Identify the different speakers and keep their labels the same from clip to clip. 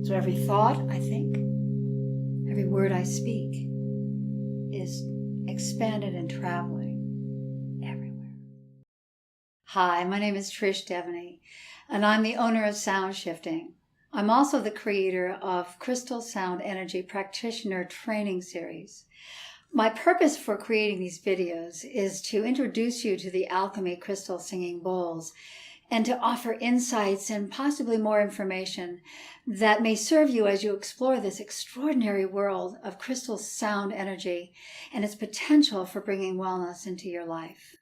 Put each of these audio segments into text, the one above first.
Speaker 1: So every thought I think, every word I speak is expanded and traveling everywhere. Hi, my name is Trish Devaney, and I'm the owner of Sound Shifting. I'm also the creator of Crystal Sound Energy Practitioner Training Series. My purpose for creating these videos is to introduce you to the Alchemy Crystal Singing Bowls and to offer insights and possibly more information that may serve you as you explore this extraordinary world of crystal sound energy and its potential for bringing wellness into your life.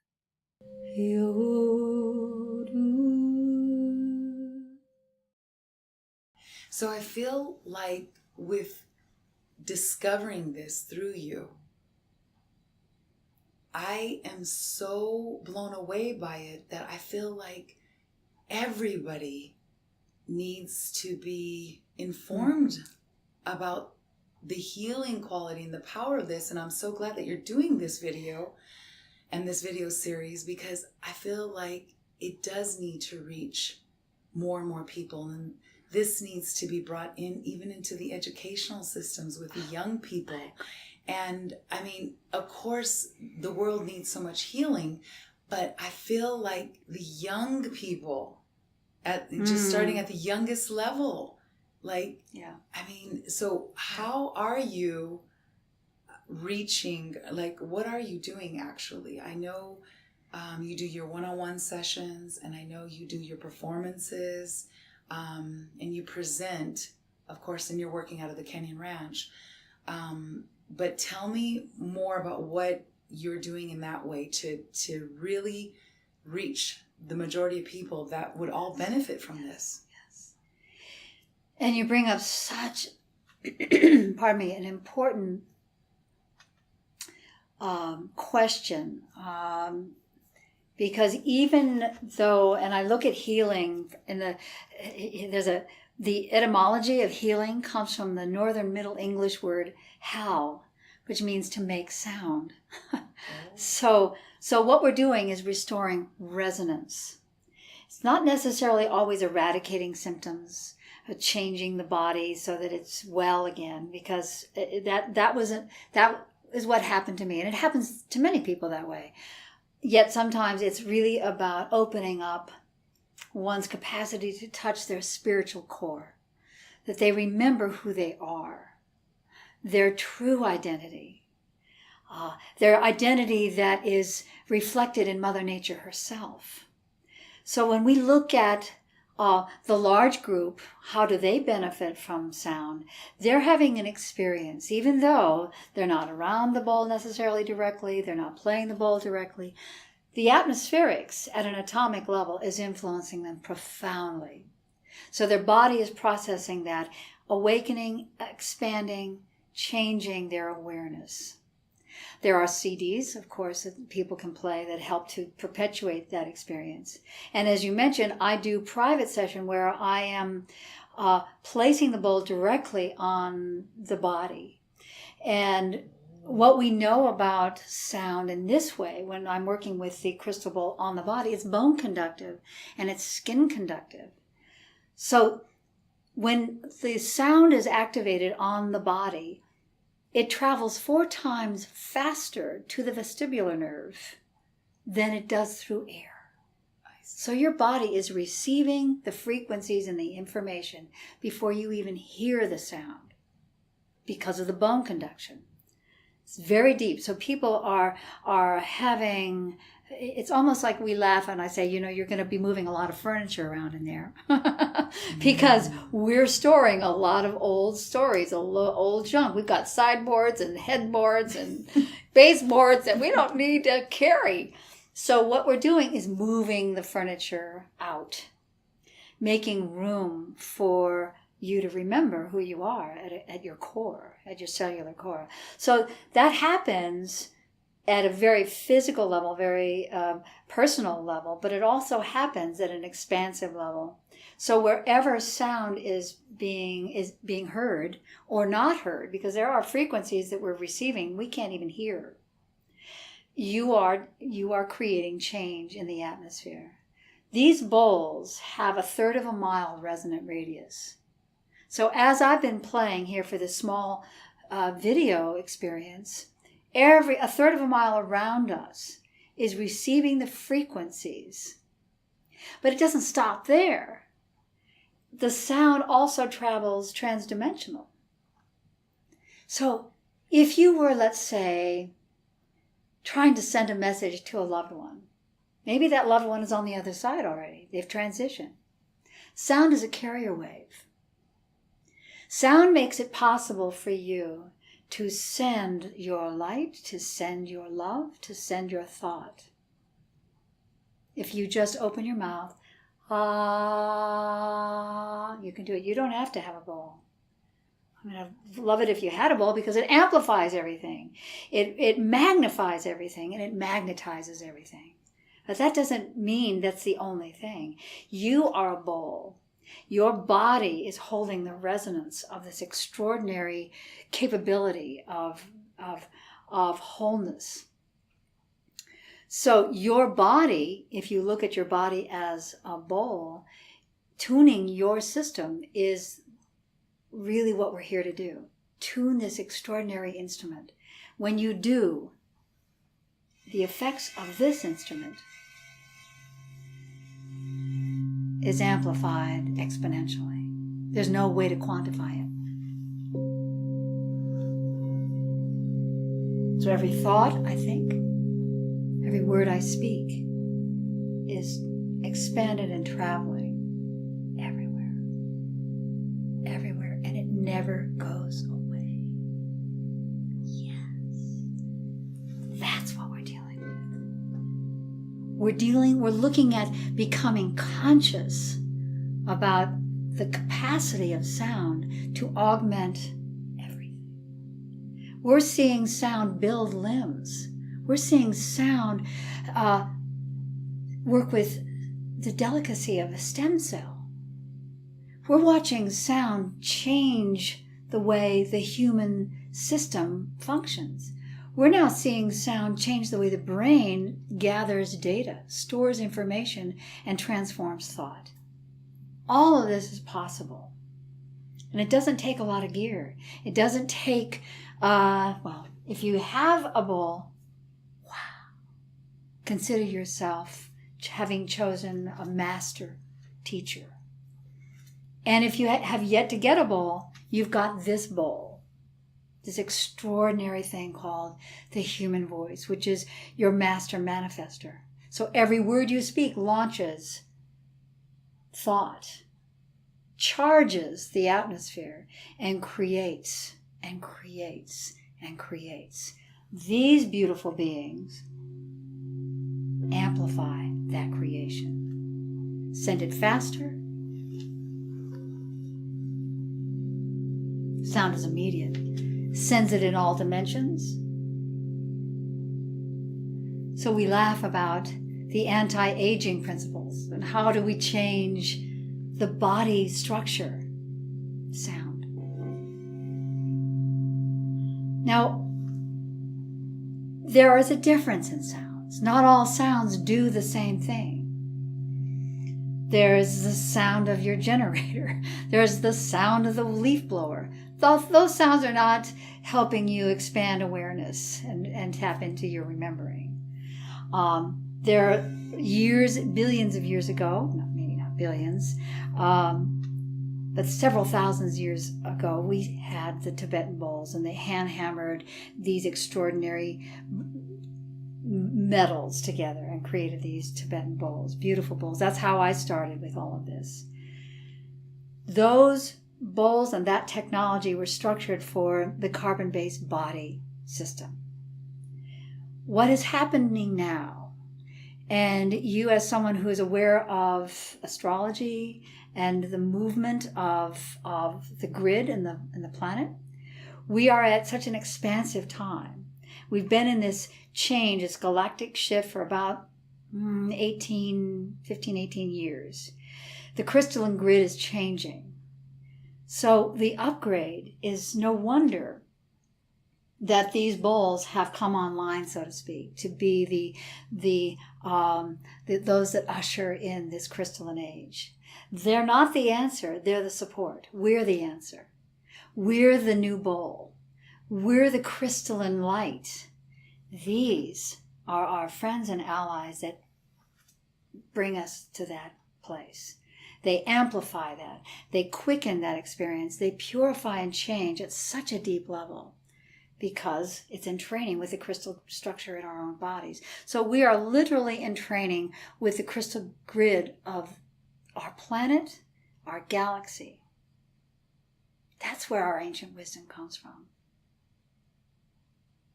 Speaker 2: So I feel like with discovering this through you, I am so blown away by it that I feel like everybody needs to be informed about the healing quality and the power of this. And I'm so glad that you're doing this video and this video series, because I feel like it does need to reach more and more people. And this needs to be brought in even into the educational systems with the young people. And I mean, of course, the world needs so much healing, but I feel like the young people, just starting at the youngest level, I mean, so how are you reaching, what are you doing actually? I know you do your one-on-one sessions, and I know you do your performances, and you present, of course, and you're working out of the Kenyan Ranch. But tell me more about what you're doing in that way to really reach the majority of people that would all benefit from this.
Speaker 1: Yes. And you bring up such, pardon me, an important question. Because even though, and I look at healing the etymology of healing comes from the Northern Middle English word "howl," which means to make sound. So what we're doing is restoring resonance. It's not necessarily always eradicating symptoms, or changing the body so that it's well again, because that is what happened to me, and it happens to many people that way. Yet sometimes it's really about opening up one's capacity to touch their spiritual core, that they remember who they are, their true identity, their identity that is reflected in Mother Nature herself. So when we look at the large group, how do they benefit from sound? They're having an experience, even though they're not around the bowl necessarily directly, they're not playing the bowl directly. The atmospherics at an atomic level is influencing them profoundly. So their body is processing that, awakening, expanding, changing their awareness. There are CDs, of course, that people can play that help to perpetuate that experience. And as you mentioned, I do private session where I am placing the bowl directly on the body. And what we know about sound in this way, when I'm working with the crystal bowl on the body, it's bone conductive and it's skin conductive. So when the sound is activated on the body, it travels 4 times faster to the vestibular nerve than it does through air. So your body is receiving the frequencies and the information before you even hear the sound because of the bone conduction. It's very deep. So people are having, it's almost like we laugh and I say, you're going to be moving a lot of furniture around in there because we're storing a lot of old stories, old junk. We've got sideboards and headboards and baseboards that we don't need to carry. So what we're doing is moving the furniture out, making room for you to remember who you are at your core, at your cellular core. So that happens at a very physical level, very personal level, but it also happens at an expansive level. So wherever sound is being heard or not heard, because there are frequencies that we're receiving we can't even hear, you are creating change in the atmosphere. These bowls have 1/3 of a mile resonant radius. So as I've been playing here for this small video experience, a third of a mile around us is receiving the frequencies. But it doesn't stop there. The sound also travels transdimensional. So if you were, let's say, trying to send a message to a loved one, maybe that loved one is on the other side already. They've transitioned. Sound is a carrier wave. Sound makes it possible for you to send your light, to send your love, to send your thought. If you just open your mouth, you can do it. You don't have to have a bowl. I mean, I'd love it if you had a bowl because it amplifies everything. It magnifies everything and it magnetizes everything. But that doesn't mean that's the only thing. You are a bowl. Your body is holding the resonance of this extraordinary capability of wholeness. So your body, if you look at your body as a bowl, tuning your system is really what we're here to do. Tune this extraordinary instrument. When you do, the effects of this instrument is amplified exponentially. There's no way to quantify it. So every thought I think, every word I speak is expanded and traveling everywhere. Everywhere. And it never goes away. Yes. That's what we're dealing with. We're looking at becoming conscious about the capacity of sound to augment everything. We're seeing sound build limbs. We're seeing sound work with the delicacy of a stem cell. We're watching sound change the way the human system functions. We're now seeing sound change the way the brain gathers data, stores information, and transforms thought. All of this is possible. And it doesn't take a lot of gear. It doesn't take, if you have a bowl, consider yourself having chosen a master teacher. And if you have yet to get a bowl, you've got this bowl, this extraordinary thing called the human voice, which is your master manifester. So every word you speak launches thought, charges the atmosphere, and creates and creates and creates. These beautiful beings amplify that creation. Send it faster. Sound is immediate. Sends it in all dimensions. So we laugh about the anti-aging principles and how do we change the body structure? Sound. Now, there is a difference in sounds. Not all sounds do the same thing. There's the sound of your generator. There's the sound of the leaf blower. Those sounds are not helping you expand awareness and tap into your remembering. There are billions of years ago, no, maybe not billions, but several thousands years ago, we had the Tibetan bowls, and they hand-hammered these extraordinary metals together and created these Tibetan bowls, beautiful bowls. That's how I started with all of this. Those bowls and that technology were structured for the carbon-based body system. What is happening now, and you as someone who is aware of astrology and the movement of the grid and the planet, we are at such an expansive time. We've been in this change, this galactic shift for about 15, 18 years. The crystalline grid is changing. So the upgrade is no wonder that these bowls have come online, so to speak, to be those that usher in this crystalline age. They're not the answer, they're the support. We're the answer. We're the new bowl. We're the crystalline light. These are our friends and allies that bring us to that place. They amplify that. They quicken that experience. They purify and change at such a deep level because it's in training with the crystal structure in our own bodies. So we are literally in training with the crystal grid of our planet, our galaxy. That's where our ancient wisdom comes from.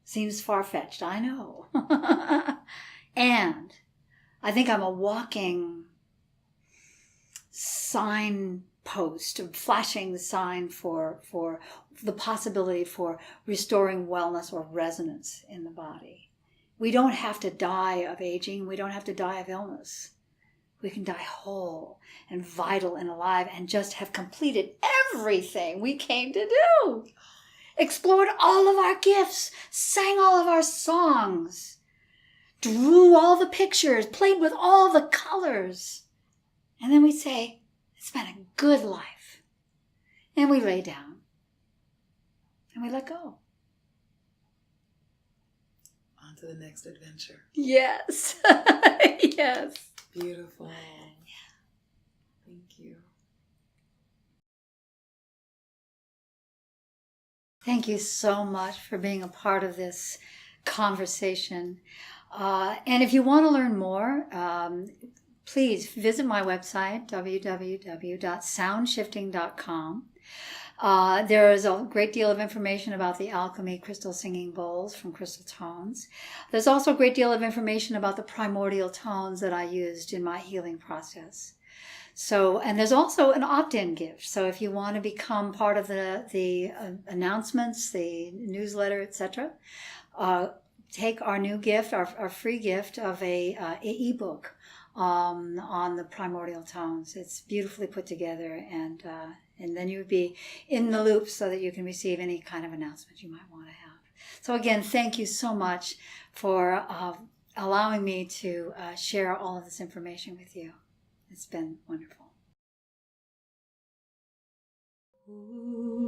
Speaker 1: Seems far-fetched, I know. And I think I'm a walking signpost, a flashing sign for the possibility for restoring wellness or resonance in the body. We don't have to die of aging. We don't have to die of illness. We can die whole and vital and alive and just have completed everything we came to do. Explored all of our gifts, sang all of our songs, drew all the pictures, played with all the colors. And then we say, it's been a good life. And we lay down and we let go.
Speaker 2: On to the next adventure.
Speaker 1: Yes. Yes.
Speaker 2: Beautiful. Thank you.
Speaker 1: Thank you so much for being a part of this conversation. And if you want to learn more, please visit my website, www.soundshifting.com. There is a great deal of information about the Alchemy Crystal Singing Bowls from Crystal Tones. There's also a great deal of information about the primordial tones that I used in my healing process. So, and there's also an opt-in gift. So if you want to become part of the announcements, the newsletter, etc., take our new gift, our free gift of a ebook on the primordial tones. It's beautifully put together, and then you would be in the loop so that you can receive any kind of announcement you might want to have. So again, thank you so much for allowing me to share all of this information with you. It's been wonderful. Ooh.